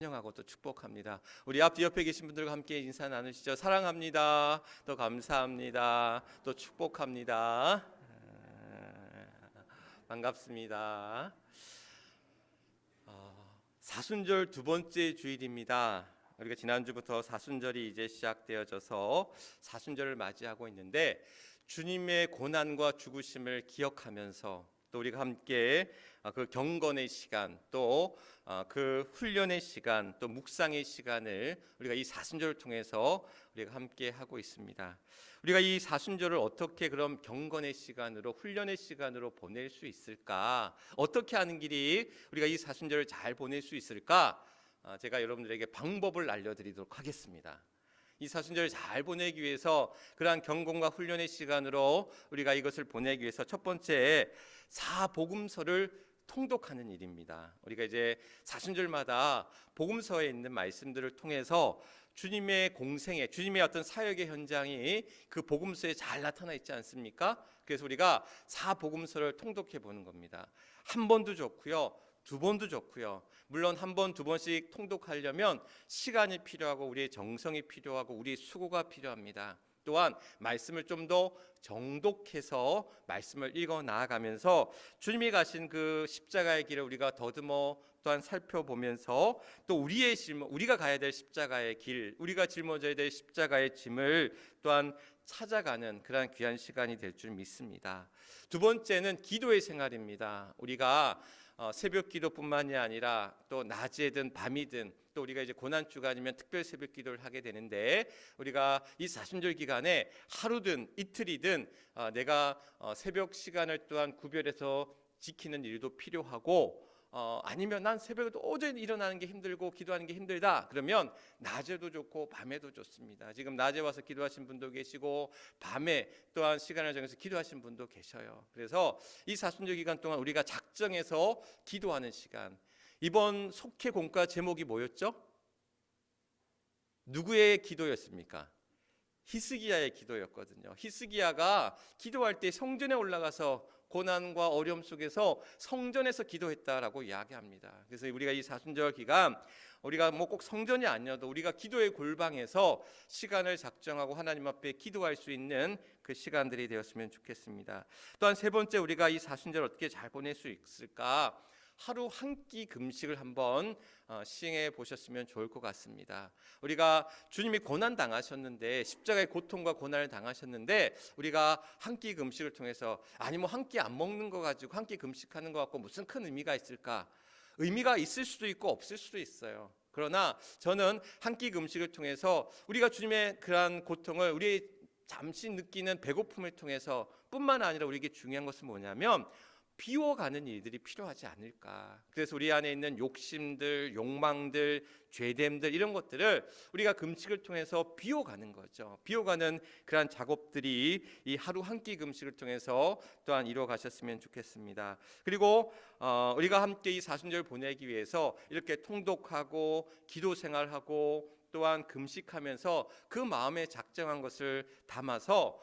환영하고 또 축복합니다. 우리 앞뒤 옆에 계신 분들과 함께 인사 나누시죠. 사랑합니다. 또 감사합니다. 또 축복합니다. 반갑습니다. 사순절 두 번째 주일입니다. 우리가 지난주부터 사순절이 이제 시작되어져서 사순절을 맞이하고 있는데 주님의 고난과 죽으심을 기억하면서 또 우리가 함께 그 경건의 시간, 또 그 훈련의 시간, 또 묵상의 시간을 우리가 이 사순절을 통해서 우리가 함께 하고 있습니다. 우리가 이 사순절을 어떻게 그럼 경건의 시간으로, 훈련의 시간으로 보낼 수 있을까? 어떻게 하는 길이 우리가 이 사순절을 잘 보낼 수 있을까? 제가 여러분들에게 방법을 알려드리도록 하겠습니다. 이 사순절을 잘 보내기 위해서 그러한 경건과 훈련의 시간으로 우리가 이것을 보내기 위해서 첫 번째 사복음서를 통독하는 일입니다. 우리가 이제 사순절마다 복음서에 있는 말씀들을 통해서 주님의 공생애, 주님의 어떤 사역의 현장이 그 복음서에 잘 나타나 있지 않습니까? 그래서 우리가 사복음서를 통독해 보는 겁니다. 한 번도 좋고요, 두 번도 좋고요. 물론 한 번, 두 번씩 통독하려면 시간이 필요하고 우리의 정성이 필요하고 우리의 수고가 필요합니다. 또한 말씀을 좀 더 정독해서 말씀을 읽어 나아가면서 주님이 가신 그 십자가의 길을 우리가 더듬어 또한 살펴보면서 또 우리의 짊어, 우리가 가야 될 십자가의 길, 우리가 짊어져야 될 십자가의 짐을 또한 찾아가는 그런 귀한 시간이 될 줄 믿습니다. 두 번째는 기도의 생활입니다. 우리가 새벽 기도뿐만이 아니라 또 낮이든 밤이든 또 우리가 이제 고난 주간이면 특별 새벽 기도를 하게 되는데 우리가 이 사순절 기간에 하루든 이틀이든 내가 새벽 시간을 또한 구별해서 지키는 일도 필요하고 아니면 난 새벽에 도저히 일어나는 게 힘들고 기도하는 게 힘들다 그러면 낮에도 좋고 밤에도 좋습니다. 지금 낮에 와서 기도하신 분도 계시고 밤에 또한 시간을 정해서 기도하신 분도 계셔요. 그래서 이 사순절 기간 동안 우리가 작정해서 기도하는 시간, 이번 속회 공과 제목이 뭐였죠? 누구의 기도였습니까? 히스기야의 기도였거든요. 히스기야가 기도할 때 성전에 올라가서 고난과 어려움 속에서 성전에서 기도했다라고 이야기합니다. 그래서 우리가 이 사순절 기간 우리가 뭐 꼭 성전이 아니어도 우리가 기도의 골방에서 시간을 작정하고 하나님 앞에 기도할 수 있는 그 시간들이 되었으면 좋겠습니다. 또한 세 번째, 우리가 이 사순절 어떻게 잘 보낼 수 있을까? 하루 한 끼 금식을 한번 시행해 보셨으면 좋을 것 같습니다. 우리가 주님이 고난 당하셨는데, 십자가의 고통과 고난을 당하셨는데 우리가 한 끼 금식을 통해서 아니 뭐 한 끼 안 먹는 거 가지고 한 끼 금식하는 거 갖고 무슨 큰 의미가 있을까? 의미가 있을 수도 있고 없을 수도 있어요. 그러나 저는 한 끼 금식을 통해서 우리가 주님의 그러한 고통을 우리 잠시 느끼는 배고픔을 통해서 뿐만 아니라 우리에게 중요한 것은 뭐냐면 비워가는 일들이 필요하지 않을까. 그래서 우리 안에 있는 욕심들, 욕망들, 죄됨들 이런 것들을 우리가 금식을 통해서 비워가는 거죠. 비워가는 그러한 작업들이 이 하루 한 끼 금식을 통해서 또한 이루어가셨으면 좋겠습니다. 그리고 우리가 함께 이 사순절 보내기 위해서 이렇게 통독하고 기도 생활하고 또한 금식하면서 그 마음에 작정한 것을 담아서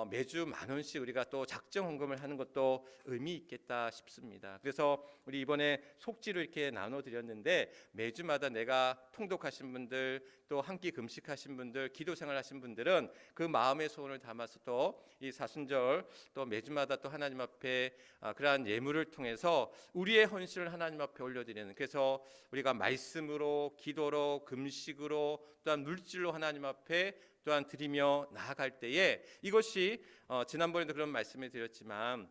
매주 10,000원씩 우리가 또 작정 헌금을 하는 것도 의미 있겠다 싶습니다. 그래서 우리 이번에 속지로 이렇게 나눠드렸는데 매주마다 내가 통독하신 분들 또 한 끼 금식하신 분들 기도 생활하신 분들은 그 마음의 소원을 담아서 또 이 사순절 또 매주마다 또 하나님 앞에 그러한 예물을 통해서 우리의 헌신을 하나님 앞에 올려드리는, 그래서 우리가 말씀으로 기도로 금식으로 또한 물질로 하나님 앞에 또한 드리며 나아갈 때에 이것이 지난번에도 그런 말씀을 드렸지만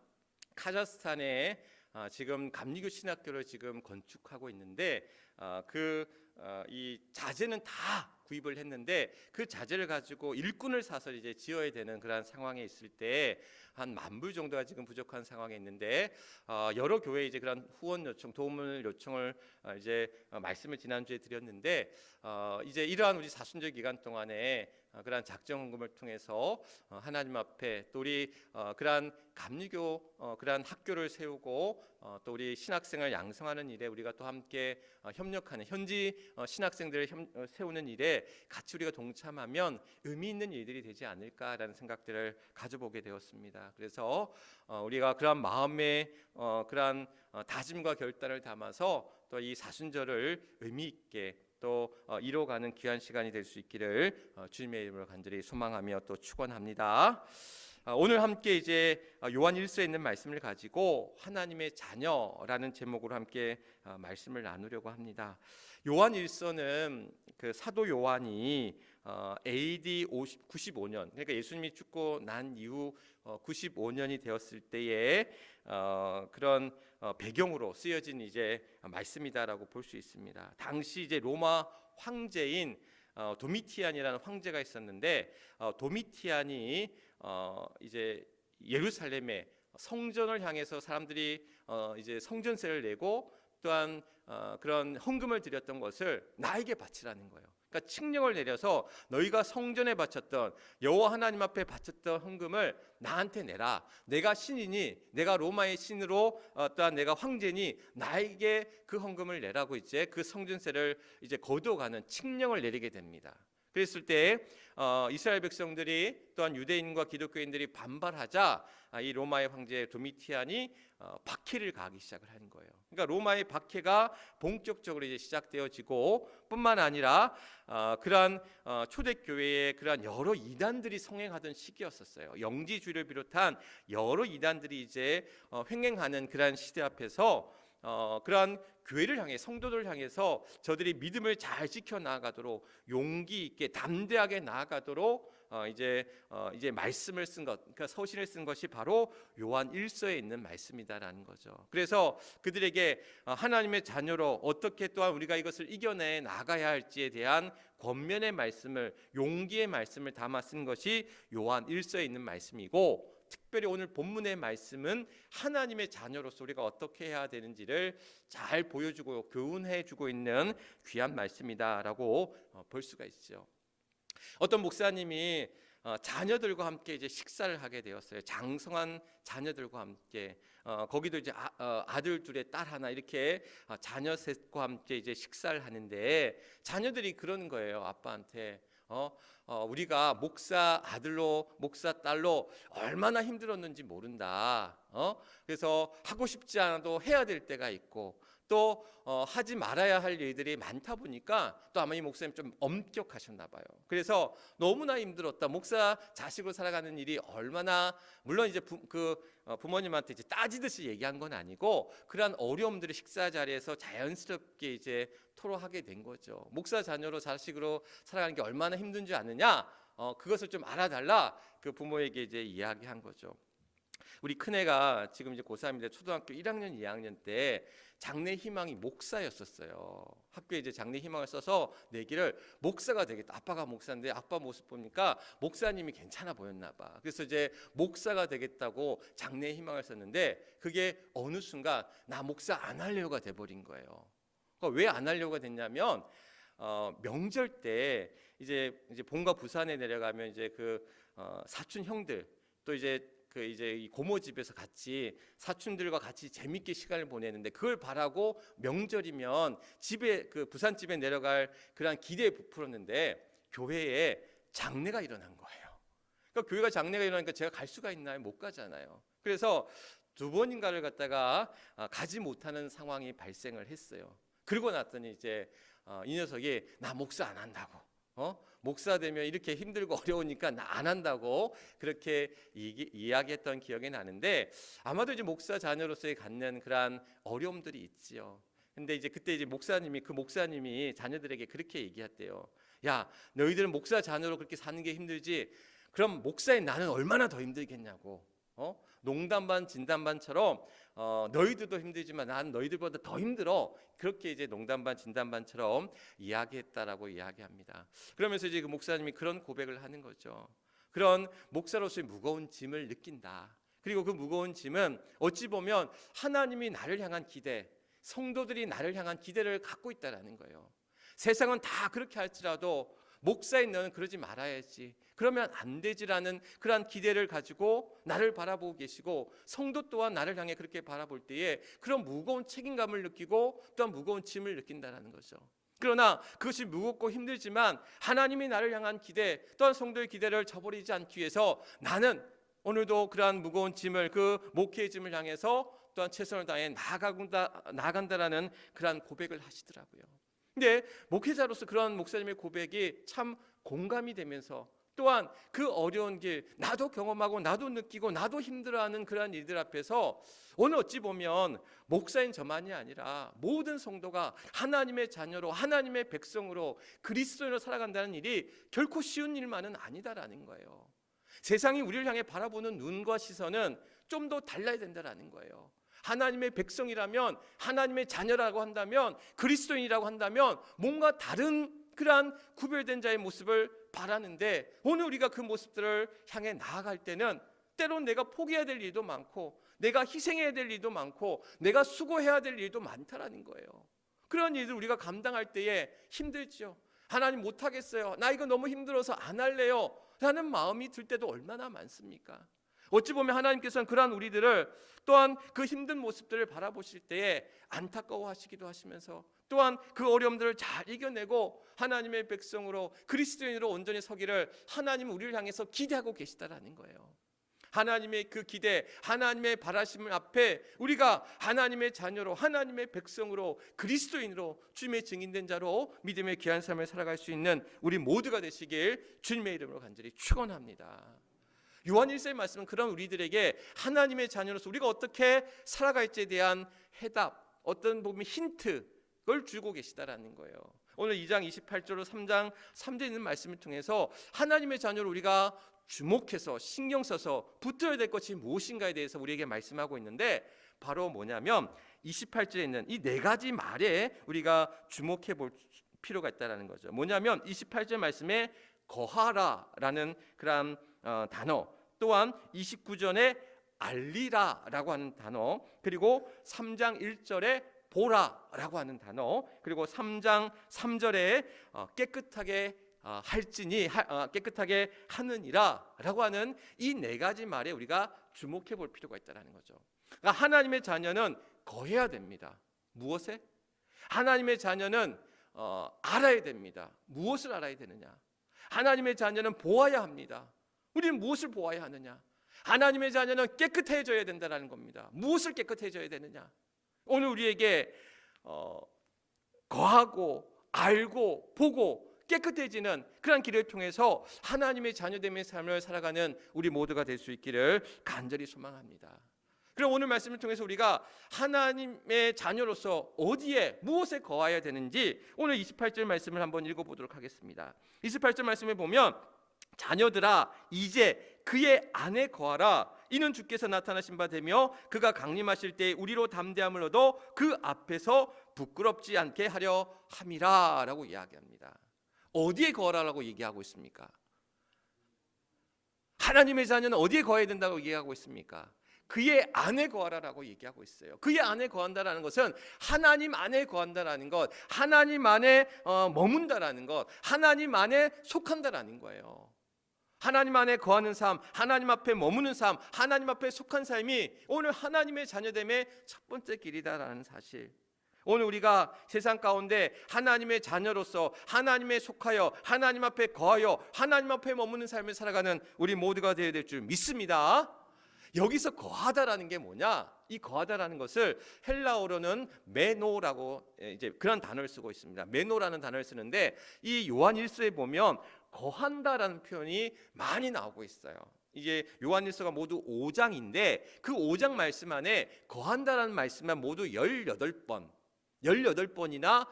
카자흐스탄에 지금 감리교 신학교를 지금 건축하고 있는데 이 자재는 다 구입을 했는데 그 자재를 가지고 일꾼을 사서 이제 지어야 되는 그런 상황에 있을 때 한 10,000불 정도가 지금 부족한 상황에 있는데 여러 교회 이제 그런 후원 요청, 도움을 요청을 이제 말씀을 지난주에 드렸는데 이제 이러한 우리 사순절 기간 동안에 그러한 작정 헌금을 통해서 하나님 앞에 또 우리 그러한 감리교 그러한 학교를 세우고 또 우리 신학생을 양성하는 일에 우리가 또 함께 협력하는 현지 신학생들을 세우는 일에 같이 우리가 동참하면 의미 있는 일들이 되지 않을까라는 생각들을 가져보게 되었습니다. 그래서 우리가 그러한 마음의 그러한 다짐과 결단을 담아서 또 이 사순절을 의미 있게 또 이뤄가는 귀한 시간이 될 수 있기를 주님의 이름으로 간절히 소망하며 또 축원합니다. 오늘 함께 이제 요한 1서에 있는 말씀을 가지고 하나님의 자녀라는 제목으로 함께 말씀을 나누려고 합니다. 요한 1서는 그 사도 요한이 AD 95년, 그러니까 예수님이 죽고 난 이후 95년이 되었을 때에 그런 배경으로 쓰여진 이제 말씀이다라고 볼 수 있습니다. 당시 이제 로마 황제인 도미티안이라는 황제가 있었는데 도미티안이 이제 예루살렘에 성전을 향해서 사람들이 이제 성전세를 내고 또한 그런 헌금을 드렸던 것을 나에게 바치라는 거예요. 그러니까 칙령을 내려서 너희가 성전에 바쳤던 여호와 하나님 앞에 바쳤던 헌금을 나한테 내라. 내가 신이니 내가 로마의 신으로 또한 내가 황제니 나에게 그 헌금을 내라고 이제 그 성전세를 이제 거두어가는 칙령을 내리게 됩니다. 그랬을 때 이스라엘 백성들이 또한 유대인과 기독교인들이 반발하자 이 로마의 황제 도미티안이 박해를 가하기 시작을 한 거예요. 그러니까 로마의 박해가 본격적으로 이제 시작되어지고 뿐만 아니라 그러한 초대교회의 그러한 여러 이단들이 성행하던 시기였었어요. 영지주의를 비롯한 여러 이단들이 이제 횡행하는 그러한 시대 앞에서 그러한 교회를 향해 성도들 향해서 저들이 믿음을 잘 지켜 나아가도록 용기 있게 담대하게 나아가도록 이제 말씀을 쓴 것, 그러니까 서신을 쓴 것이 바로 요한 1서에 있는 말씀이다라는 거죠. 그래서 그들에게 하나님의 자녀로 어떻게 또한 우리가 이것을 이겨내 나가야 할지에 대한 권면의 말씀을, 용기의 말씀을 담아 쓴 것이 요한 1서에 있는 말씀이고, 특별히 오늘 본문의 말씀은 하나님의 자녀로서 우리가 어떻게 해야 되는지를 잘 보여주고 교훈해주고 있는 귀한 말씀이다라고 볼 수가 있죠. 어떤 목사님이 자녀들과 함께 이제 식사를 하게 되었어요. 장성한 자녀들과 함께 거기도 이제 아들 둘에 딸 하나 이렇게 자녀 셋과 함께 이제 식사를 하는데 자녀들이 그러는 거예요. 아빠한테 우리가 목사 아들로 목사 딸로 얼마나 힘들었는지 모른다. 그래서 하고 싶지 않아도 해야 될 때가 있고 또 하지 말아야 할 일들이 많다 보니까 또 아마 이 목사님 좀 엄격하셨나 봐요. 그래서 너무나 힘들었다. 목사 자식으로 살아가는 일이 얼마나, 물론 이제 부모님한테 이제 따지듯이 얘기한 건 아니고 그러한 어려움들을 식사 자리에서 자연스럽게 이제 토로하게 된 거죠. 목사 자녀로 자식으로 살아가는 게 얼마나 힘든지 아느냐? 그것을 좀 알아달라. 그 부모에게 이제 이야기한 거죠. 우리 큰애가 지금 이제 고3인데 초등학교 1학년, 2학년 때 장래 희망이 목사였었어요. 학교에 이제 장래 희망을 써서 내기를 목사가 되겠다. 아빠가 목사인데 아빠 모습 보니까 목사님이 괜찮아 보였나 봐. 그래서 이제 목사가 되겠다고 장래 희망을 썼는데 그게 어느 순간 나 목사 안 하려고가 돼버린 거예요. 그러니까 왜 안 하려고가 됐냐면 명절 때 이제 본가 부산에 내려가면 이제 그 사촌 형들 또 이제 이 고모 집에서 같이 사촌들과 같이 재밌게 시간을 보내는데 그걸 바라고 명절이면 집에 그 부산 집에 내려갈 그런 기대에 부풀었는데 교회에 장례가 일어난 거예요. 그러니까 교회가 장례가 일어나니까 제가 갈 수가 있나요? 못 가잖아요. 그래서 2번인가를 갖다가 가지 못하는 상황이 발생을 했어요. 그러고 났더니 이제 이 녀석이 나 목사 안 한다고. 목사 되면 이렇게 힘들고 어려우니까 나 안 한다고 그렇게 이야기했던 기억이 나는데 아마도 이제 목사 자녀로서의 갖는 그러한 어려움들이 있지요. 근데 이제 그때 이제 목사님이 자녀들에게 그렇게 얘기했대요. 야, 너희들은 목사 자녀로 그렇게 사는 게 힘들지. 그럼 목사인 나는 얼마나 더 힘들겠냐고. 농담 반 진담 반처럼 너희들도 힘들지만 난 너희들보다 더 힘들어. 그렇게 이제 농담 반 진담 반처럼 이야기했다라고 이야기합니다. 그러면서 이제 그 목사님이 그런 고백을 하는 거죠. 그런 목사로서의 무거운 짐을 느낀다. 그리고 그 무거운 짐은 어찌 보면 하나님이 나를 향한 기대, 성도들이 나를 향한 기대를 갖고 있다라는 거예요. 세상은 다 그렇게 할지라도 목사인 너는 그러지 말아야지. 그러면 안 되지라는 그러한 기대를 가지고 나를 바라보고 계시고 성도 또한 나를 향해 그렇게 바라볼 때에 그런 무거운 책임감을 느끼고 또한 무거운 짐을 느낀다는 거죠. 그러나 그것이 무겁고 힘들지만 하나님이 나를 향한 기대 또한 성도의 기대를 저버리지 않기 위해서 나는 오늘도 그러한 무거운 짐을 그 목회의 짐을 향해서 또한 최선을 다해 나아간다라는 그러한 고백을 하시더라고요. 근데 목회자로서 그런 목사님의 고백이 참 공감이 되면서 또한 그 어려운 길 나도 경험하고 나도 느끼고 나도 힘들어하는 그러한 일들 앞에서 오늘 어찌 보면 목사인 저만이 아니라 모든 성도가 하나님의 자녀로 하나님의 백성으로 그리스도인으로 살아간다는 일이 결코 쉬운 일만은 아니다라는 거예요. 세상이 우리를 향해 바라보는 눈과 시선은 좀 더 달라야 된다라는 거예요. 하나님의 백성이라면, 하나님의 자녀라고 한다면, 그리스도인이라고 한다면 뭔가 다른 그러한 구별된 자의 모습을 바라는데, 오늘 우리가 그 모습들을 향해 나아갈 때는 때론 내가 포기해야 될 일도 많고 내가 희생해야 될 일도 많고 내가 수고해야 될 일도 많다라는 거예요. 그런 일들 우리가 감당할 때에 힘들죠. 하나님 못하겠어요, 나 이거 너무 힘들어서 안 할래요 라는 마음이 들 때도 얼마나 많습니까? 어찌 보면 하나님께서는 그러한 우리들을 또한 그 힘든 모습들을 바라보실 때에 안타까워하시기도 하시면서 또한 그 어려움들을 잘 이겨내고 하나님의 백성으로 그리스도인으로 온전히 서기를 하나님은 우리를 향해서 기대하고 계시다라는 거예요. 하나님의 그 기대, 하나님의 바라심 앞에 우리가 하나님의 자녀로 하나님의 백성으로 그리스도인으로 주님의 증인된 자로 믿음의 귀한 삶을 살아갈 수 있는 우리 모두가 되시길 주님의 이름으로 간절히 축원합니다. 요한 1서의 말씀은 그런 우리들에게 하나님의 자녀로서 우리가 어떻게 살아갈지에 대한 해답, 어떤 보면 힌트를 주고 계시다라는 거예요. 오늘 2장 28절로 3장 3절에 있는 말씀을 통해서 하나님의 자녀로 우리가 주목해서 신경 써서 붙들어야 될 것이 무엇인가에 대해서 우리에게 말씀하고 있는데, 바로 뭐냐면 28절에 있는 이 네 가지 말에 우리가 주목해 볼 필요가 있다는 거죠. 뭐냐면 28절 말씀에 거하라라는 그런 단어, 또한 29절에 알리라라고 하는 단어, 그리고 3장 1절에 보라라고 하는 단어, 그리고 3장 3절에 깨끗하게 할지니 깨끗하게 하느니라라고 하는 이 네 가지 말에 우리가 주목해 볼 필요가 있다는 거죠. 그러니까 하나님의 자녀는 거해야 됩니다. 무엇에? 하나님의 자녀는 알아야 됩니다. 무엇을 알아야 되느냐? 하나님의 자녀는 보아야 합니다. 우리는 무엇을 보아야 하느냐? 하나님의 자녀는 깨끗해져야 된다는 겁니다. 무엇을 깨끗해져야 되느냐? 오늘 우리에게 거하고 알고 보고 깨끗해지는 그런 길을 통해서 하나님의 자녀됨의 삶을 살아가는 우리 모두가 될 수 있기를 간절히 소망합니다. 그럼 오늘 말씀을 통해서 우리가 하나님의 자녀로서 어디에 무엇에 거하여야 되는지 오늘 28절 말씀을 한번 읽어보도록 하겠습니다. 28절 말씀에 보면 자녀들아 이제 그의 안에 거하라. 이는 주께서 나타나신 바 되며 그가 강림하실 때 우리로 담대함을 얻어 그 앞에서 부끄럽지 않게 하려 함이라 라고 이야기합니다. 어디에 거하라고 얘기하고 있습니까? 하나님의 자녀는 어디에 거해야 된다고 얘기하고 있습니까? 그의 안에 거하라라고 얘기하고 있어요. 그의 안에 거한다라는 것은 하나님 안에 거한다라는 것, 하나님 안에 머문다라는 것, 하나님 안에 속한다라는 거예요. 하나님 안에 거하는 삶, 하나님 앞에 머무는 삶, 하나님 앞에 속한 삶이 오늘 하나님의 자녀됨의 첫 번째 길이다라는 사실. 오늘 우리가 세상 가운데 하나님의 자녀로서 하나님에 속하여 하나님 앞에 거하여 하나님 앞에 머무는 삶을 살아가는 우리 모두가 되어야 될 줄 믿습니다. 여기서 거하다라는 게 뭐냐? 이 거하다라는 것을 헬라어로는 메노라고 이제 그런 단어를 쓰고 있습니다. 메노라는 단어를 쓰는데 이 요한 1서에 보면 거한다라는 표현이 많이 나오고 있어요. 이게 요한 1서가 모두 5장인데 그 5장 말씀 안에 거한다라는 말씀만 모두 18번이나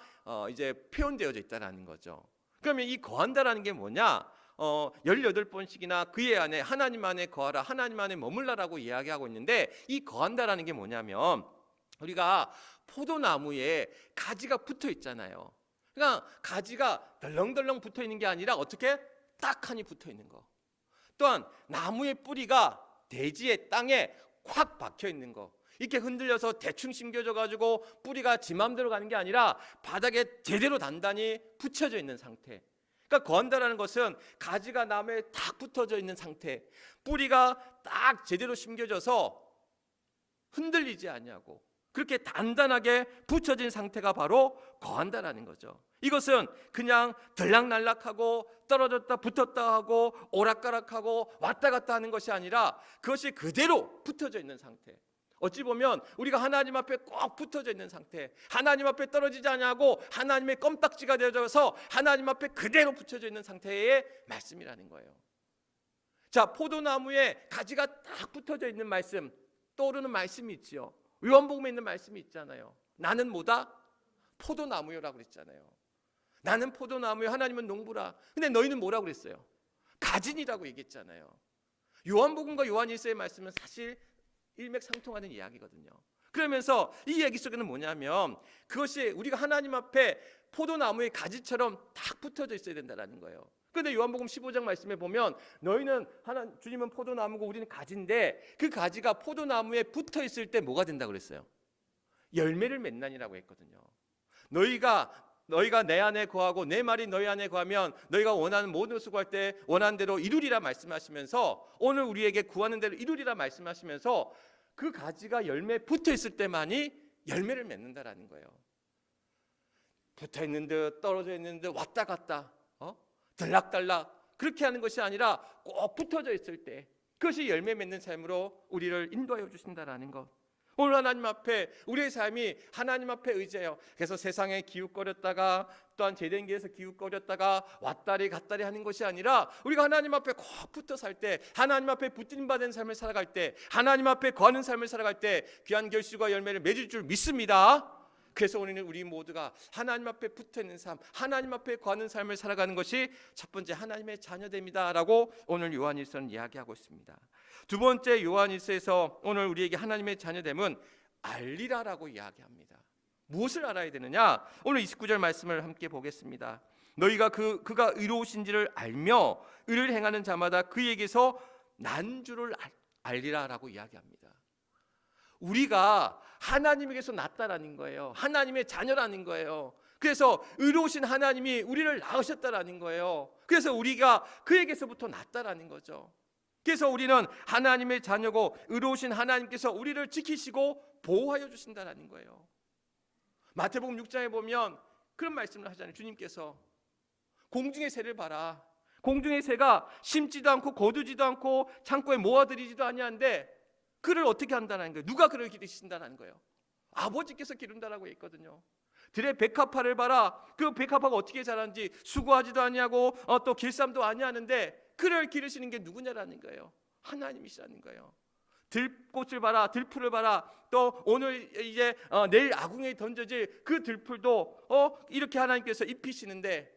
이제 표현되어져 있다라는 거죠. 그러면 이 거한다라는 게 뭐냐? 18번씩이나 그의 안에 하나님 안에 거하라, 하나님 안에 머물라라고 이야기하고 있는데, 이 거한다라는 게 뭐냐면 우리가 포도나무에 가지가 붙어 있잖아요. 그러니까 가지가 덜렁덜렁 붙어 있는 게 아니라 어떻게 딱하니 붙어 있는 거. 또한 나무의 뿌리가 대지에 땅에 확 박혀 있는 거. 이렇게 흔들려서 대충 심겨져 가지고 뿌리가 지 맘대로 가는 게 아니라 바닥에 제대로 단단히 붙여져 있는 상태. 그러니까 거한다라는 것은 가지가 나무에 딱 붙어져 있는 상태, 뿌리가 딱 제대로 심겨져서 흔들리지 않냐고 그렇게 단단하게 붙여진 상태가 바로 거한다라는 거죠. 이것은 그냥 들락날락하고 떨어졌다 붙었다 하고 오락가락하고 왔다 갔다 하는 것이 아니라 그것이 그대로 붙어져 있는 상태. 어찌 보면 우리가 하나님 앞에 꼭 붙어져 있는 상태, 하나님 앞에 떨어지지 않냐고 하나님의 껌딱지가 되어져서 하나님 앞에 그대로 붙여져 있는 상태의 말씀이라는 거예요. 자, 포도나무에 가지가 딱 붙어져 있는 말씀, 떠오르는 말씀이 있지요. 요한복음에 있는 말씀이 있잖아요. 나는 뭐다? 포도나무요라고 그랬잖아요. 나는 포도나무요, 하나님은 농부라. 근데 너희는 뭐라고 그랬어요? 가진이라고 얘기했잖아요. 요한복음과 요한일서의 말씀은 사실 일맥상통하는 이야기거든요. 그러면서 이 얘기 속에는 뭐냐면 그것이 우리가 하나님 앞에 포도나무의 가지처럼 딱 붙어져 있어야 된다는 거예요. 그런데 요한복음 15장 말씀에 보면 너희는 주님은 포도나무고 우리는 가지인데 그 가지가 포도나무에 붙어 있을 때 뭐가 된다고 그랬어요? 열매를 맺나니라고 했거든요. 너희가 내 안에 거하고 내 말이 너희 안에 거하면 너희가 원하는 모든 것을 구할 때 원하는 대로 이루리라 말씀하시면서 오늘 우리에게 구하는 대로 이루리라 말씀하시면서 그 가지가 열매에 붙어 있을 때만이 열매를 맺는다라는 거예요. 붙어 있는 듯 떨어져 있는 듯 왔다 갔다 들락달락 그렇게 하는 것이 아니라 꼭 붙어져 있을 때 그것이 열매 맺는 삶으로 우리를 인도하여 주신다라는 것. 오늘 하나님 앞에 우리의 삶이 하나님 앞에 의지해요. 그래서 세상에 기웃거렸다가 또한 제된 길에서 기웃거렸다가 왔다리 갔다리 하는 것이 아니라 우리가 하나님 앞에 꼭 붙어 살 때, 하나님 앞에 붙들림받은 삶을 살아갈 때, 하나님 앞에 거하는 삶을 살아갈 때 귀한 결실과 열매를 맺을 줄 믿습니다. 그래서 오늘은 우리 모두가 하나님 앞에 붙어있는 삶, 하나님 앞에 거하는 삶을 살아가는 것이 첫 번째 하나님의 자녀됨이다 라고 오늘 요한일서는 이야기하고 있습니다. 두 번째 요한일서에서 오늘 우리에게 하나님의 자녀됨은 알리라라고 이야기합니다. 무엇을 알아야 되느냐? 오늘 29절 말씀을 함께 보겠습니다. 너희가 그가 의로우신지를 알며 의를 행하는 자마다 그에게서 난 줄을 알리라라고 이야기합니다. 우리가 하나님에게서 났다라는 거예요. 하나님의 자녀라는 거예요. 그래서 의로우신 하나님이 우리를 낳으셨다라는 거예요. 그래서 우리가 그에게서부터 났다라는 거죠. 그래서 우리는 하나님의 자녀고 의로우신 하나님께서 우리를 지키시고 보호하여 주신다라는 거예요. 마태복음 6장에 보면 그런 말씀을 하잖아요. 주님께서 공중의 새를 봐라. 공중의 새가 심지도 않고 거두지도 않고 창고에 모아들이지도 아니한데 그를 어떻게 한다는 거예요? 누가 그를 기르신다는 거예요? 아버지께서 기른다라고 했거든요. 들의 백합화를 봐라. 그 백합화가 어떻게 자라는지 수고하지도 아니하고 또 길쌈도 아니하는데 그를 기르시는 게 누구냐라는 거예요. 하나님이시라는 거예요. 들꽃을 봐라, 들풀을 봐라. 또 오늘 이제 내일 아궁이에 던져질 그 들풀도 이렇게 하나님께서 입히시는데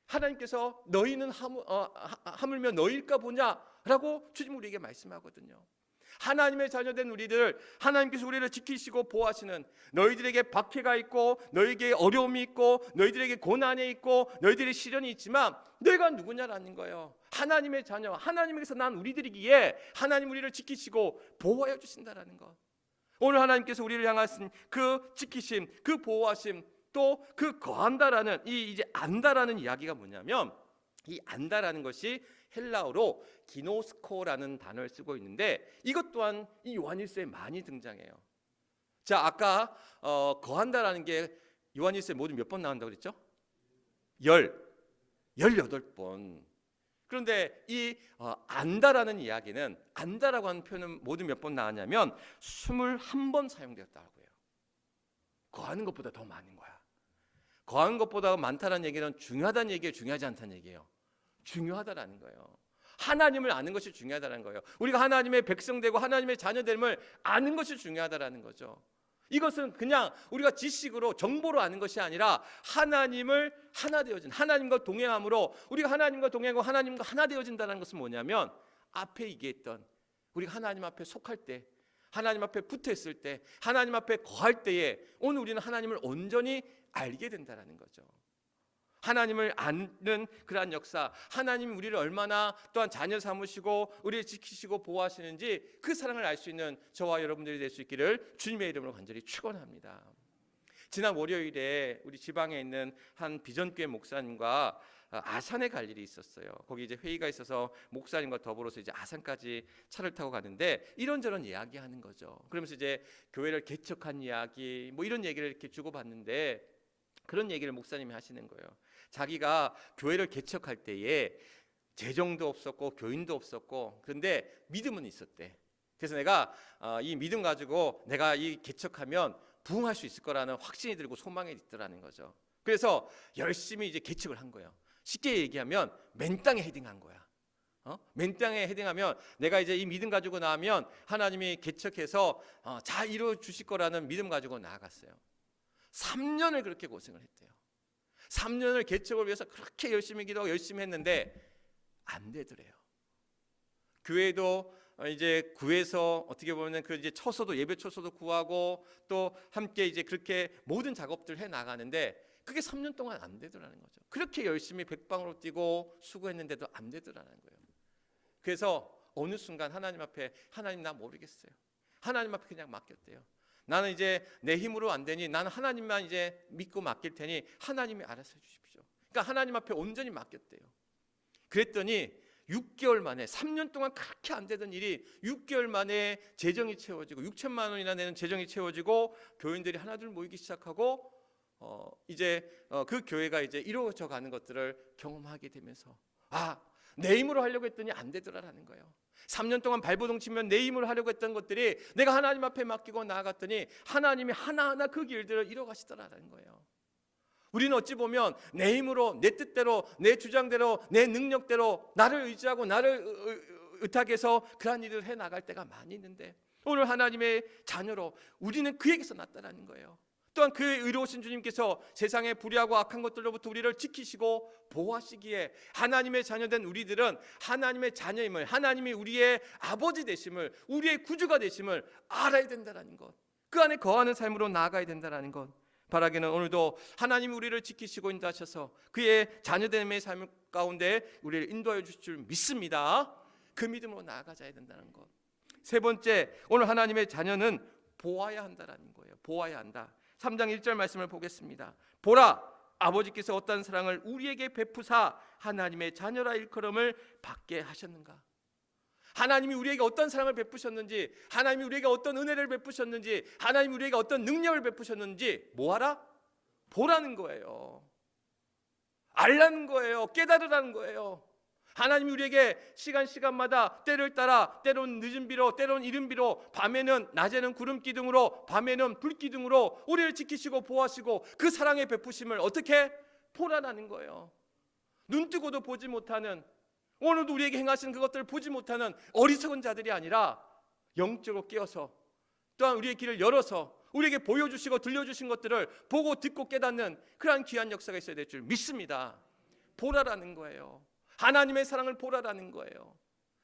하나님께서 너희는 하물며 너희일까 보냐라고 주님 우리에게 말씀하거든요. 하나님의 자녀된 우리들 하나님께서 우리를 지키시고 보호하시는 너희들에게 박해가 있고 너희에게 어려움이 있고 너희들에게 고난이 있고 너희들의 시련이 있지만 너희가 누구냐라는 거예요. 하나님의 자녀, 하나님에게서 난 우리들이기에 하나님 우리를 지키시고 보호하여 주신다라는 것. 오늘 하나님께서 우리를 향하신 그 지키심, 그 보호하심, 또 그 거한다라는 이제 안다라는 이야기가 뭐냐면 이 안다라는 것이 헬라어로 기노스코라는 단어를 쓰고 있는데 이것 또한 이 요한일서에 많이 등장해요. 자, 아까 거한다라는 게 요한일서에 모두 몇 번 나온다고 그랬죠? 18번. 그런데 이 안다라는 이야기는 안다라고 하는 표현은 모두 몇 번 나왔냐면 21번 사용되었다고 해요. 거하는 것보다 더 많은 거야. 거하는 것보다 많다는 얘기는 중요하다는 얘기예요, 중요하지 않다는 얘기예요? 중요하다라는 거예요. 하나님을 아는 것이 중요하다는 거예요. 우리가 하나님의 백성되고 하나님의 자녀됨을 아는 것이 중요하다라는 거죠. 이것은 그냥 우리가 지식으로 정보로 아는 것이 아니라 하나님을 하나 되어진 하나님과 동행함으로 우리가 하나님과 동행하고 하나님과 하나 되어진다는 것은 뭐냐면 앞에 얘기했던 우리가 하나님 앞에 속할 때 하나님 앞에 붙어 있을 때 하나님 앞에 거할 때에 오늘 우리는 하나님을 온전히 알게 된다는 거죠. 하나님을 아는 그러한 역사, 하나님이 우리를 얼마나 또한 자녀 삼으시고 우리를 지키시고 보호하시는지 그 사랑을 알 수 있는 저와 여러분들이 될 수 있기를 주님의 이름으로 간절히 축원합니다. 지난 월요일에 우리 지방에 있는 한 비전교회 목사님과 아산에 갈 일이 있었어요. 거기 이제 회의가 있어서 목사님과 더불어서 이제 아산까지 차를 타고 가는데 이런저런 이야기하는 거죠. 그러면서 이제 교회를 개척한 이야기, 뭐 이런 얘기를 이렇게 주고받는데 그런 얘기를 목사님이 하시는 거예요. 자기가 교회를 개척할 때에 재정도 없었고 교인도 없었고 그런데 믿음은 있었대. 그래서 내가 이 믿음 가지고 내가 이 개척하면 부흥할 수 있을 거라는 확신이 들고 소망이 있더라는 거죠. 그래서 열심히 이제 개척을 한 거예요. 쉽게 얘기하면 맨땅에 헤딩한 거야. 맨땅에 헤딩하면 내가 이제 이 믿음 가지고 나면 하나님이 개척해서 잘 이루어 주실 거라는 믿음 가지고 나아갔어요. 3년을 그렇게 고생을 했대요. 3년을 개척을 위해서 그렇게 열심히 기도하고 열심히 했는데 안 되더래요. 교회도 이제 구해서 어떻게 보면 그 이제 처소도 예배 처소도 구하고 또 함께 이제 그렇게 모든 작업들 해 나가는데 그게 3년 동안 안 되더라는 거죠. 그렇게 열심히 백방으로 뛰고 수고했는데도 안 되더라는 거예요. 그래서 어느 순간 하나님 앞에 하나님 나 모르겠어요. 하나님 앞에 그냥 맡겼대요. 나는 이제 내 힘으로 안 되니 나는 하나님만 이제 믿고 맡길 테니 하나님이 알아서 해주십시오. 그러니까 하나님 앞에 온전히 맡겼대요. 그랬더니 6개월 만에 3년 동안 그렇게 안 되던 일이 6개월 만에 재정이 채워지고 6천만 원이나 되는 재정이 채워지고 교인들이 하나둘 모이기 시작하고 이제 그 교회가 이제 이루어져 가는 것들을 경험하게 되면서 내 힘으로 하려고 했더니 안 되더라라는 거예요. 3년 동안 발버둥 치면 내 힘으로 하려고 했던 것들이 내가 하나님 앞에 맡기고 나아갔더니 하나님이 하나하나 그 길들을 이뤄가시더라라는 거예요. 우리는 어찌 보면 내 힘으로 내 뜻대로 내 주장대로 내 능력대로 나를 의지하고 나를 의탁해서 그런 일을 해나갈 때가 많이 있는데 오늘 하나님의 자녀로 우리는 그에게서 났다라는 거예요. 또한 그 의로우신 주님께서 세상의 불의하고 악한 것들로부터 우리를 지키시고 보호하시기에 하나님의 자녀된 우리들은 하나님의 자녀임을, 하나님이 우리의 아버지 되심을, 우리의 구주가 되심을 알아야 된다는 것, 그 안에 거하는 삶으로 나아가야 된다는 것. 바라기는 오늘도 하나님이 우리를 지키시고 인도하셔서 그의 자녀됨의 삶 가운데 우리를 인도하여 주실 줄 믿습니다. 그 믿음으로 나아가야 된다는 것. 세 번째, 오늘 하나님의 자녀는 보아야 한다는 거예요. 보아야 한다. 3장 1절 말씀을 보겠습니다. 보라, 아버지께서 어떤 사랑을 우리에게 베푸사 하나님의 자녀라 일컬음을 받게 하셨는가. 하나님이 우리에게 어떤 사랑을 베푸셨는지, 하나님이 우리에게 어떤 은혜를 베푸셨는지, 하나님이 우리에게 어떤 능력을 베푸셨는지 뭐하라? 보라는 거예요. 알라는 거예요. 깨달으라는 거예요. 하나님이 우리에게 시간마다 때를 따라 때론 늦은 비로 때론 이른 비로 밤에는 낮에는 구름 기둥으로 밤에는 불 기둥으로 우리를 지키시고 보호하시고 그 사랑의 베푸심을 어떻게 보라라는 거예요. 눈 뜨고도 보지 못하는, 오늘도 우리에게 행하시는 그것들을 보지 못하는 어리석은 자들이 아니라 영적으로 깨어서 또한 우리의 길을 열어서 우리에게 보여주시고 들려주신 것들을 보고 듣고 깨닫는 그러한 귀한 역사가 있어야 될 줄 믿습니다. 보라라는 거예요. 하나님의 사랑을 보라라는 거예요.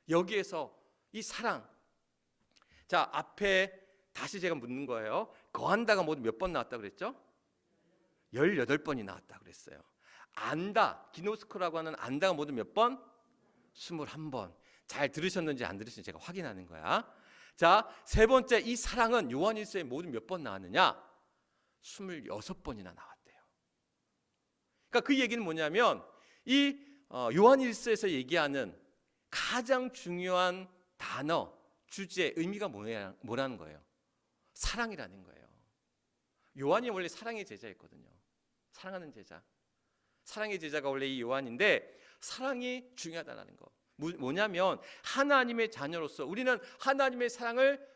여기에서 이 사랑, 자 앞에 다시 제가 묻는 거예요. 거한다가 모두 몇 번 나왔다고 그랬죠? 18번이 나왔다고 그랬어요. 안다, 기노스코라고 하는 안다가 모두 몇 번? 21번. 잘 들으셨는지 안 들으셨는지 제가 확인하는 거야. 자, 세 번째, 이 사랑은 요한일서에 모두 몇 번 나왔느냐? 26번이나 나왔대요. 그러니까 그 얘기는 뭐냐면 이 요한일서에서 얘기하는 가장 중요한 단어, 주제, 의미가 뭐라는 거예요? 사랑이라는 거예요. 요한이 원래 사랑의 제자였거든요. 사랑하는 제자. 사랑의 제자가 원래 이 요한인데 사랑이 중요하다는 거. 뭐냐면 하나님의 자녀로서 우리는 하나님의 사랑을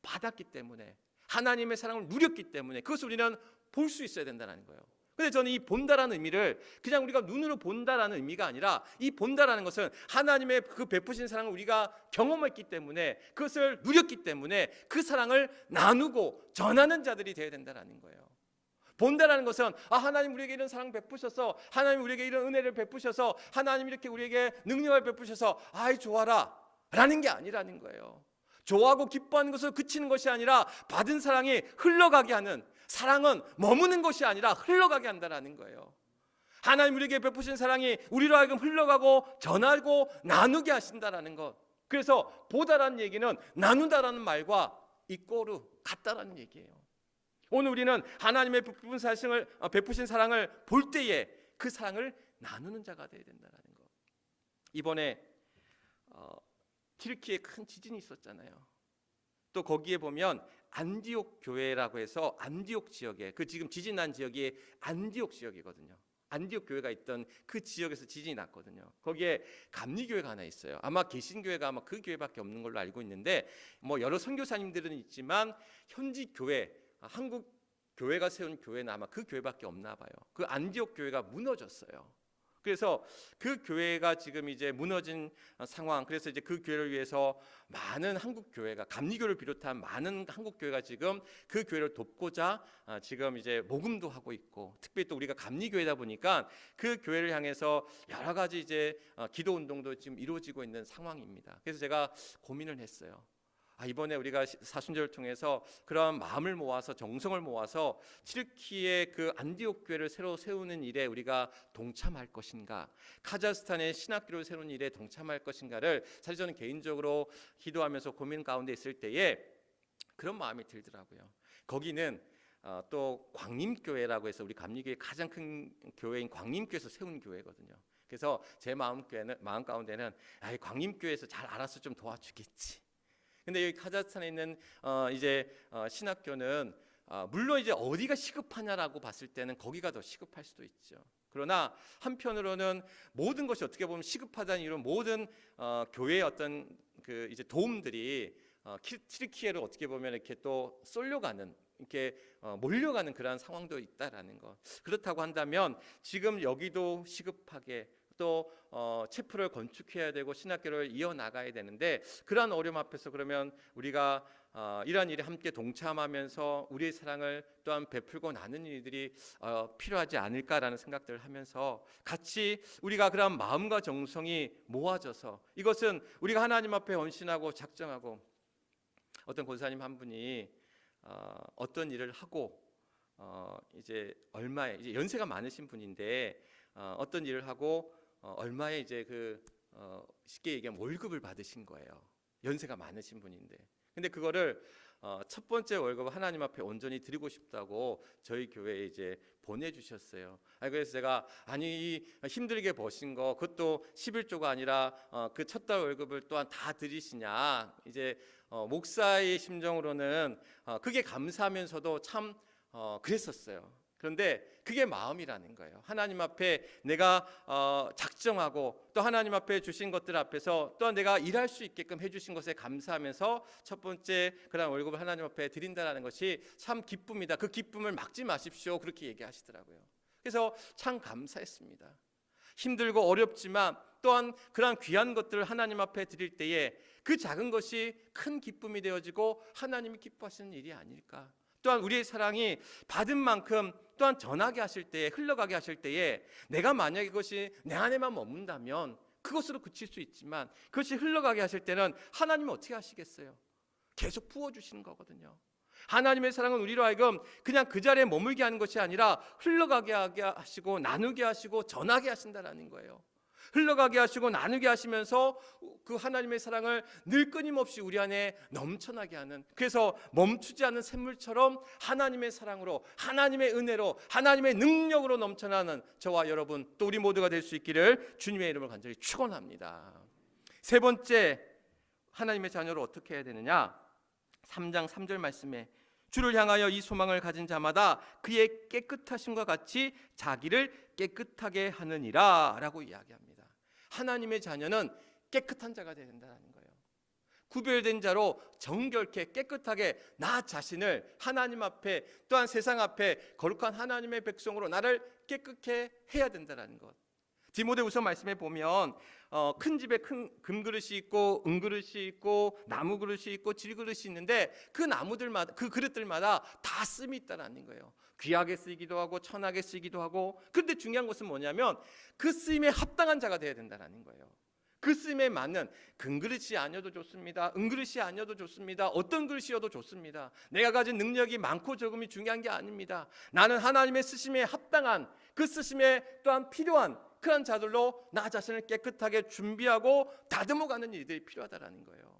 받았기 때문에, 하나님의 사랑을 누렸기 때문에 그것을 우리는 볼 수 있어야 된다는 거예요. 근데 저는 이 본다라는 의미를 그냥 우리가 눈으로 본다라는 의미가 아니라, 이 본다라는 것은 하나님의 그 베푸신 사랑을 우리가 경험했기 때문에, 그것을 누렸기 때문에 그 사랑을 나누고 전하는 자들이 되어야 된다는 거예요. 본다라는 것은 하나님 우리에게 이런 사랑 베푸셔서, 하나님 우리에게 이런 은혜를 베푸셔서, 하나님 이렇게 우리에게 능력을 베푸셔서 아이 좋아라 라는 게 아니라는 거예요. 좋아하고 기뻐하는 것을 그치는 것이 아니라 받은 사랑이 흘러가게 하는, 사랑은 머무는 것이 아니라 흘러가게 한다는 거예요. 하나님 우리에게 베푸신 사랑이 우리로 하여금 흘러가고 전하고 나누게 하신다는 것. 그래서 보다라는 얘기는 나누다라는 말과 이꼬르 같다라는 얘기예요. 오늘 우리는 하나님의 베푸신 사랑을 볼 때에 그 사랑을 나누는 자가 되어야 된다는 것. 이번에 튀르키예에 큰 지진이 있었잖아요. 또 거기에 보면 안디옥 교회라고 해서 안디옥 지역에, 그 지금 지진 난 지역이 안디옥 지역이거든요. 안디옥 교회가 있던 그 지역에서 지진이 났거든요. 거기에 감리교회가 하나 있어요. 아마 개신교회가 아마 그 교회밖에 없는 걸로 알고 있는데 뭐 여러 선교사님들은 있지만 현지 교회, 한국 교회가 세운 교회는 아마 그 교회밖에 없나 봐요. 그 안디옥 교회가 무너졌어요. 그래서 그 교회가 지금 이제 무너진 상황. 그래서 이제 그 교회를 위해서 많은 한국 교회가, 감리교를 비롯한 많은 한국 교회가 지금 그 교회를 돕고자 지금 이제 모금도 하고 있고, 특별히 또 우리가 감리교회다 보니까 그 교회를 향해서 여러 가지 이제 기도 운동도 지금 이루어지고 있는 상황입니다. 그래서 제가 고민을 했어요. 이번에 우리가 사순절을 통해서 그런 마음을 모아서 정성을 모아서 튀르키의 그 안디옥 교회를 새로 세우는 일에 우리가 동참할 것인가, 카자흐스탄의 신학교를 세우는 일에 동참할 것인가를 사실 저는 개인적으로 기도하면서 고민 가운데 있을 때에 그런 마음이 들더라고요. 거기는 또 광림교회라고 해서 우리 감리교회 가장 큰 교회인 광림교회에서 세운 교회거든요. 그래서 제 마음 가운데는 광림교회에서 잘 알아서 좀 도와주겠지. 근데 여기 카자흐스탄에 있는 이제 신학교는 물론 이제 어디가 시급하냐라고 봤을 때는 거기가 더 시급할 수도 있죠. 그러나 한편으로는 모든 것이 어떻게 보면 시급하다는 이유로 모든 교회의 어떤 그 이제 도움들이 튀르키예를 어떻게 보면 이렇게 또 쏠려가는, 이렇게 몰려가는 그러한 상황도 있다라는 것. 그렇다고 한다면 지금 여기도 시급하게 또 체프를 건축해야 되고 신학교를 이어나가야 되는데, 그러한 어려움 앞에서 그러면 우리가 이러한 일에 함께 동참하면서 우리의 사랑을 또한 베풀고 나누는 일들이 필요하지 않을까라는 생각들을 하면서 같이 우리가 그러한 마음과 정성이 모아져서, 이것은 우리가 하나님 앞에 헌신하고 작정하고, 어떤 권사님 한 분이 어떤 일을 하고 이제 얼마에, 이제 연세가 많으신 분인데 어떤 일을 하고 얼마에 이제 쉽게 얘기하면 월급을 받으신 거예요. 연세가 많으신 분인데. 근데 그거를 첫 번째 월급을 하나님 앞에 온전히 드리고 싶다고 저희 교회에 이제 보내주셨어요. 그래서 제가 이 힘들게 버신 거, 그것도 11조가 아니라 그 첫 달 월급을 또한 다 드리시냐, 이제 목사의 심정으로는 그게 감사하면서도 참 그랬었어요. 그런데 그게 마음이라는 거예요. 하나님 앞에 내가 작정하고 또 하나님 앞에 주신 것들 앞에서 또한 내가 일할 수 있게끔 해주신 것에 감사하면서 첫 번째 그런 월급을 하나님 앞에 드린다는 것이 참 기쁨이다. 그 기쁨을 막지 마십시오. 그렇게 얘기하시더라고요. 그래서 참 감사했습니다. 힘들고 어렵지만 또한 그러한 귀한 것들을 하나님 앞에 드릴 때에 그 작은 것이 큰 기쁨이 되어지고 하나님이 기뻐하시는 일이 아닐까. 또한 우리의 사랑이 받은 만큼 또한 전하게 하실 때에, 흘러가게 하실 때에, 내가 만약에 그것이 내 안에만 머문다면 그것으로 그칠 수 있지만 그것이 흘러가게 하실 때는 하나님은 어떻게 하시겠어요? 계속 부어주시는 거거든요. 하나님의 사랑은 우리로 하여금 그냥 그 자리에 머물게 하는 것이 아니라 흘러가게 하게 하시고 나누게 하시고 전하게 하신다는 거예요. 흘러가게 하시고 나누게 하시면서 그 하나님의 사랑을 늘 끊임없이 우리 안에 넘쳐나게 하는, 그래서 멈추지 않는 샘물처럼 하나님의 사랑으로, 하나님의 은혜로, 하나님의 능력으로 넘쳐나는 저와 여러분, 또 우리 모두가 될 수 있기를 주님의 이름으로 간절히 축원합니다. 세 번째, 하나님의 자녀로 어떻게 해야 되느냐? 3장 3절 말씀에 주를 향하여 이 소망을 가진 자마다 그의 깨끗하심과 같이 자기를 깨끗하게 하느니라 라고 이야기합니다. 하나님의 자녀는 깨끗한 자가 되어야 된다는 거예요. 구별된 자로 정결케 깨끗하게 나 자신을 하나님 앞에 또한 세상 앞에 거룩한 하나님의 백성으로 나를 깨끗게 해야 된다는 것. 디모데후서 말씀에 보면 큰 집에 큰 금그릇이 있고 은그릇이 있고 나무 그릇이 있고 질그릇이 있는데 그 나무들마다, 그 그릇들마다 다 씀이 있다는 거예요. 귀하게 쓰이기도 하고 천하게 쓰이기도 하고. 그런데 중요한 것은 뭐냐면 그 쓰임에 합당한 자가 되어야 된다는 거예요. 그 쓰임에 맞는, 금그릇이 아니어도 좋습니다. 은그릇이 아니어도 좋습니다. 어떤 그릇이어도 좋습니다. 내가 가진 능력이 많고 적음이 중요한 게 아닙니다. 나는 하나님의 쓰심에 합당한, 그 쓰심에 또한 필요한 그런 자들로 나 자신을 깨끗하게 준비하고 다듬어가는 일들이 필요하다는 거예요.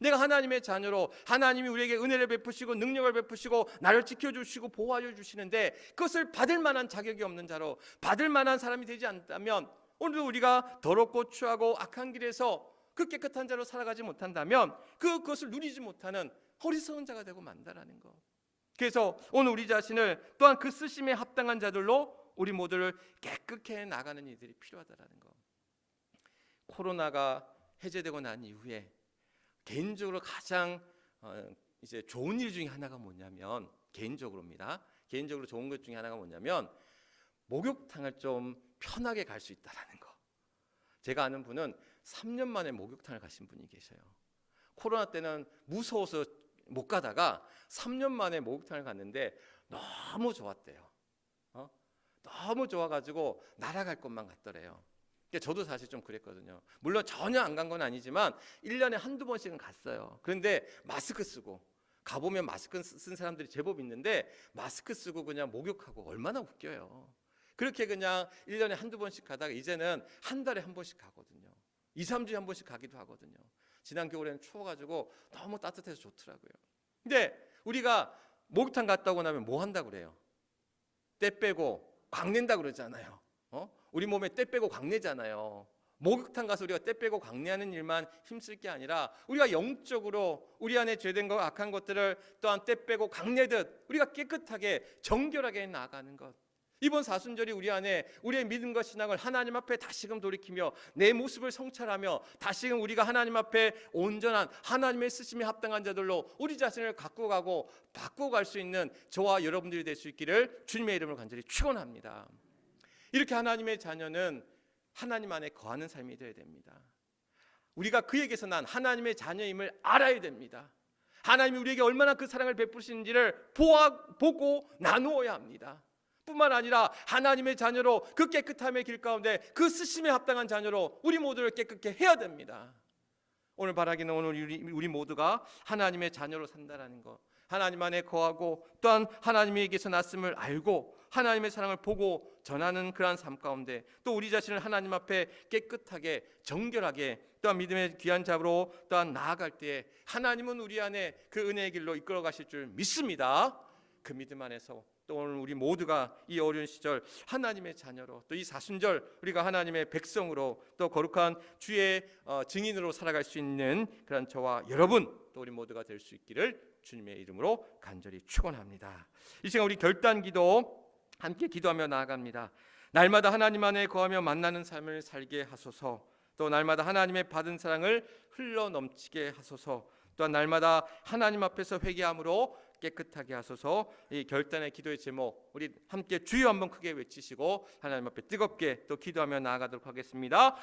내가 하나님의 자녀로 하나님이 우리에게 은혜를 베푸시고 능력을 베푸시고 나를 지켜주시고 보호하여 주시는데 그것을 받을 만한 자격이 없는 자로, 받을 만한 사람이 되지 않다면, 오늘도 우리가 더럽고 추하고 악한 길에서 그 깨끗한 자로 살아가지 못한다면 그것을 누리지 못하는 어리석은 자가 되고 만다라는 것. 그래서 오늘 우리 자신을 또한 그 쓰심에 합당한 자들로 우리 모두를 깨끗게 해 나가는 일들이 필요하다라는 거. 코로나가 해제되고 난 이후에 개인적으로 가장 이제 좋은 일 중에 하나가 뭐냐면, 개인적으로 좋은 것 중에 하나가 뭐냐면 목욕탕을 좀 편하게 갈 수 있다라는 거. 제가 아는 분은 3년 만에 목욕탕을 가신 분이 계셔요. 코로나 때는 무서워서 못 가다가 3년 만에 목욕탕을 갔는데 너무 좋았대요. 너무 좋아가지고 날아갈 것만 같더래요. 저도 사실 좀 그랬거든요. 물론 전혀 안 간 건 아니지만 1년에 한두 번씩은 갔어요. 그런데 마스크 쓰고 가보면 마스크 쓴 사람들이 제법 있는데 마스크 쓰고 그냥 목욕하고 얼마나 웃겨요. 그렇게 그냥 1년에 한두 번씩 가다가 이제는 한 달에 한 번씩 가거든요. 2, 3주에 한 번씩 가기도 하거든요. 지난 겨울에는 추워가지고 너무 따뜻해서 좋더라고요. 근데 우리가 목욕탕 갔다 오고 나면 뭐 한다고 그래요? 때 빼고 광낸다 그러잖아요. 우리 몸에 때 빼고 광내잖아요. 목욕탕 가서 우리가 때 빼고 광내하는 일만 힘쓸 게 아니라 우리가 영적으로 우리 안에 죄된 것, 악한 것들을 또한 때 빼고 광내듯 우리가 깨끗하게 정결하게 나아가는 것. 이번 사순절이 우리 안에 우리의 믿음과 신앙을 하나님 앞에 다시금 돌이키며 내 모습을 성찰하며 다시금 우리가 하나님 앞에 온전한 하나님의 쓰심에 합당한 자들로 우리 자신을 갖고 가고 바꾸어 갈 수 있는 저와 여러분들이 될 수 있기를 주님의 이름으로 간절히 축원합니다. 이렇게 하나님의 자녀는 하나님 안에 거하는 삶이 되어야 됩니다. 우리가 그에게서 난 하나님의 자녀임을 알아야 됩니다. 하나님이 우리에게 얼마나 그 사랑을 베푸시는지를 보고 나누어야 합니다. 뿐만 아니라 하나님의 자녀로 그 깨끗함의 길 가운데 그 쓰심에 합당한 자녀로 우리 모두를 깨끗게 해야 됩니다. 오늘 바라기는 오늘 우리 모두가 하나님의 자녀로 산다라는 것, 하나님 안에 거하고 또한 하나님에게서 났음을 알고 하나님의 사랑을 보고 전하는 그러한 삶 가운데 또 우리 자신을 하나님 앞에 깨끗하게 정결하게 또한 믿음의 귀한 자로 또한 나아갈 때에 하나님은 우리 안에 그 은혜의 길로 이끌어 가실 줄 믿습니다. 그 믿음 안에서 또 오늘 우리 모두가 이 어려운 시절 하나님의 자녀로 또 이 사순절 우리가 하나님의 백성으로 또 거룩한 주의 증인으로 살아갈 수 있는 그런 저와 여러분 또 우리 모두가 될 수 있기를 주님의 이름으로 간절히 축원합니다. 이 시간 우리 결단기도 함께 기도하며 나아갑니다. 날마다 하나님 안에 거하며 만나는 삶을 살게 하소서. 또 날마다 하나님의 받은 사랑을 흘러넘치게 하소서. 또한 날마다 하나님 앞에서 회개함으로 깨끗하게 하소서. 이 결단의 기도의 제목 우리 함께 주여 한번 크게 외치시고 하나님 앞에 뜨겁게 또 기도하며 나아가도록 하겠습니다.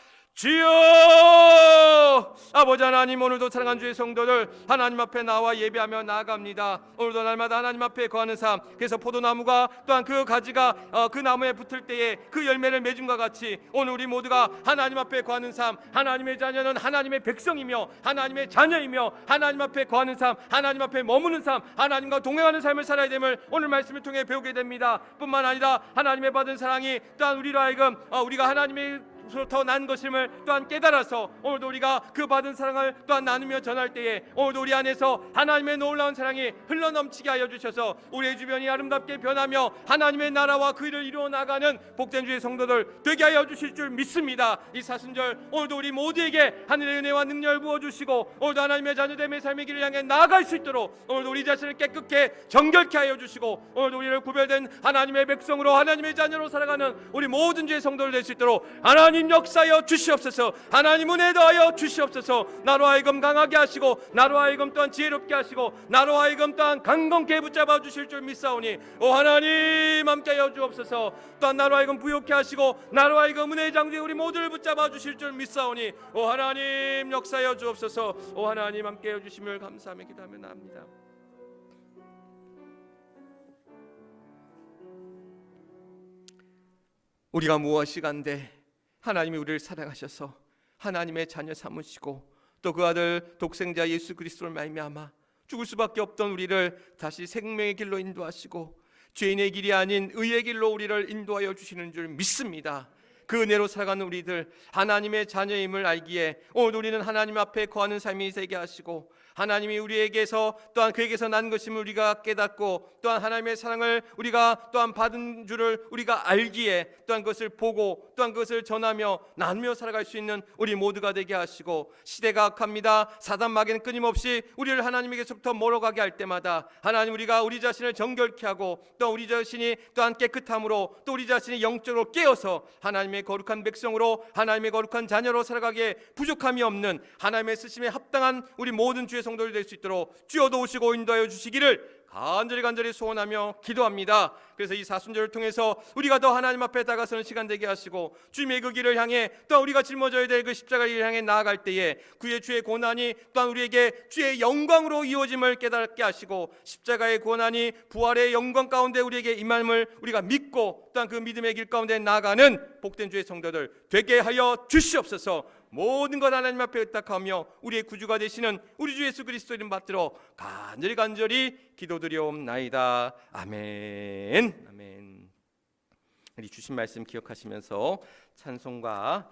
주여! 아버지 하나님, 오늘도 사랑하는 주의 성도들 하나님 앞에 나와 예배하며 나아갑니다. 오늘도 날마다 하나님 앞에 거하는 삶, 그래서 포도나무가 또한 그 가지가 그 나무에 붙을 때에 그 열매를 맺음과 같이 오늘 우리 모두가 하나님 앞에 거하는 삶, 하나님의 자녀는 하나님의 백성이며 하나님의 자녀이며 하나님 앞에 거하는 삶, 하나님 앞에 머무는 삶, 하나님과 동행하는 삶을 살아야 됨을 오늘 말씀을 통해 배우게 됩니다. 뿐만 아니라 하나님의 받은 사랑이 또한 우리로 하여금 우리가 하나님의 더 난 것임을 또한 깨달아서 오늘도 우리가 그 받은 사랑을 또한 나누며 전할 때에 오늘도 우리 안에서 하나님의 놀라운 사랑이 흘러넘치게 하여 주셔서 우리의 주변이 아름답게 변하며 하나님의 나라와 그 일을 이루어 나가는 복된 주의 성도들 되게 하여 주실 줄 믿습니다. 이 사순절 오늘도 우리 모두에게 하늘의 은혜와 능력을 부어주시고 오늘도 하나님의 자녀됨의 삶의 길을 향해 나아갈 수 있도록 오늘도 우리 자신을 깨끗게 정결케 하여 주시고 오늘도 우리를 구별된 하나님의 백성으로 하나님의 자녀로 살아가는 우리 모든 주의 성도들 될 수 있도록 하나님 역사하여 주시옵소서. 하나님 은혜 더하여 주시옵소서. 나로 하여금 강하게 하시고 나로 하여금 또한 지혜롭게 하시고 나로 하여금 또한 강건케 붙잡아 주실 줄 믿사오니 오 하나님 함께하여 주옵소서. 또한 나로 하여금 부욕케 하시고 나로 하여금 은혜의 장중에 우리 모두를 붙잡아 주실 줄 믿사오니 오 하나님 역사하여 주옵소서. 오 하나님 함께하여 주심을 감사하며 기도하며 나옵니다. 우리가 무엇이간데 하나님이 우리를 사랑하셔서 하나님의 자녀 삼으시고 또 그 아들 독생자 예수 그리스도를 말미암아 죽을 수밖에 없던 우리를 다시 생명의 길로 인도하시고 죄인의 길이 아닌 의의 길로 우리를 인도하여 주시는 줄 믿습니다. 그 은혜로 살아가는 우리들 하나님의 자녀임을 알기에 오늘 우리는 하나님 앞에 거하는 삶이 되게 하시고 하나님이 우리에게서 또한 그에게서 난 것임을 우리가 깨닫고 또한 하나님의 사랑을 우리가 또한 받은 줄을 우리가 알기에 또한 그것을 보고 또한 그것을 전하며 나누며 살아갈 수 있는 우리 모두가 되게 하시고, 시대가 악합니다. 사단 마귀는 끊임없이 우리를 하나님에게서부터 멀어가게 할 때마다 하나님, 우리가 우리 자신을 정결케 하고 또 우리 자신이 또한 깨끗함으로 또 우리 자신이 영적으로 깨어서 하나님의 거룩한 백성으로 하나님의 거룩한 자녀로 살아가기에 부족함이 없는 하나님의 쓰심에 합당한 우리 모든 주의 성도들 될 수 있도록 주여 도우시고 인도하여 주시기를 간절히 소원하며 기도합니다. 그래서 이 사순절을 통해서 우리가 더 하나님 앞에 다가서는 시간 되게 하시고, 주님의 그 길을 향해 또 우리가 짊어져야 될 그 십자가를 향해 나아갈 때에 그의 주의 고난이 또한 우리에게 주의 영광으로 이루어짐을 깨닫게 하시고, 십자가의 고난이 부활의 영광 가운데 우리에게 임함을 우리가 믿고 또한 그 믿음의 길 가운데 나아가는 복된 주의 성도들 되게 하여 주시옵소서. 모든 것 하나님 앞에 의탁하며 우리의 구주가 되시는 우리 주 예수 그리스도 이름 받들어 간절히 기도드리옵나이다. 아멘. 아멘. 우리 주신 말씀 기억하시면서 찬송가